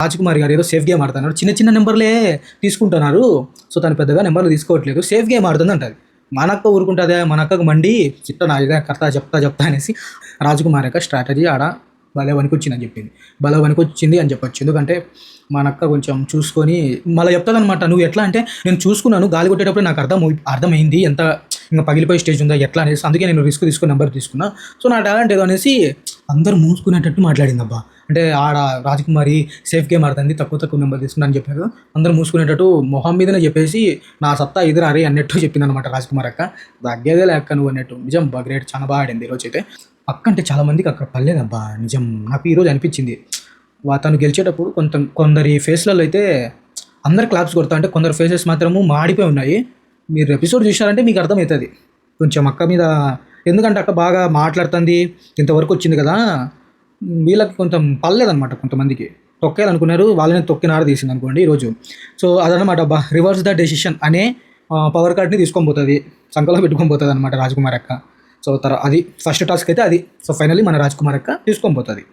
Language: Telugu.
రాజకుమారి గారు ఏదో సేఫ్ గేమ్ ఆడుతున్నారు, చిన్న చిన్న నెంబర్లే తీసుకుంటున్నారు, సో తను పెద్దగా నెంబర్లు తీసుకోవట్లేదు, సేఫ్ గేమ్ ఆడుతుంది అంటది. మన అక్క ఊరుకుంటుందే, మన అక్కకు మండి చిట్ట నా ఇదే కర్త చెప్తా అనేసి రాజకుమారి యొక్క స్ట్రాటజీ ఆడ భలే వనికొచ్చిందని చెప్పింది. భలే వనికొచ్చింది అని చెప్పొచ్చు. ఎందుకంటే మన అక్క కొంచెం చూసుకొని మళ్ళీ చెప్తుందనమాట. నువ్వు ఎట్లా అంటే, నేను చూసుకున్నాను గాలి కొట్టేటప్పుడు నాకు అర్థమైంది ఎంత ఇంకా పగిలిపోయే స్టేజ్ ఉందా ఎట్లా అనేసి, అందుకే నేను రిస్క్ తీసుకుని నెంబర్ తీసుకున్నా, సో నా టాలెంట్ ఏదో అనేసి అందరూ మూసుకునేటట్టు మాట్లాడిందబ్బా. అంటే ఆడ రాజకుమారి సేఫ్ గేమ్ ఆడుతుంది, తక్కువ నెంబర్ తీసుకున్నా అని చెప్పారు. అందరూ మూసుకునేటట్టు మొహం మీదనే చెప్పేసి నా సత్తా ఎదురు అరే అన్నట్టు చెప్పింది అనమాట రాజకుమారి అక్క. తగ్గేదే లేక నువ్వు అన్నట్టు. నిజం గ్రేట్, చాలా బాగా ఆడింది ఈరోజు అయితే. అక్క అంటే చాలా మందికి అక్కడ పర్లేదబ్బా. నిజం నాకు ఈరోజు అనిపించింది. తను గెలిచేటప్పుడు కొందరి ఫేస్లలో అయితే అందరు క్లాప్స్ కొడతా అంటే కొందరు ఫేసెస్ మాత్రము మాడిపోయి ఉన్నాయి. మీరు ఎపిసోడ్ చూసారంటే మీకు అర్థమవుతుంది కొంచెం అక్క మీద. ఎందుకంటే అక్క బాగా మాట్లాడుతుంది, ఇంతవరకు వచ్చింది కదా, వీళ్ళకి కొంచెం పర్లేదనమాట. కొంతమందికి తొక్కేయాలనుకున్నారు, వాళ్ళని తొక్కినార తీసింది అనుకోండి ఈరోజు. సో అదనమాట అబ్బా, రివర్స్ ద డెసిషన్ అనే పవర్ కార్డ్ని తీసుకొని పోతుంది, సంకలో పెట్టుకొని పోతుంది అనమాట రాజకుమారి అక్క. సో అది ఫస్ట్ టాస్క్ అయితే అది. సో ఫైనల్లీ మన రాజకుమారి అక్క తీసుకొని పోతుంది.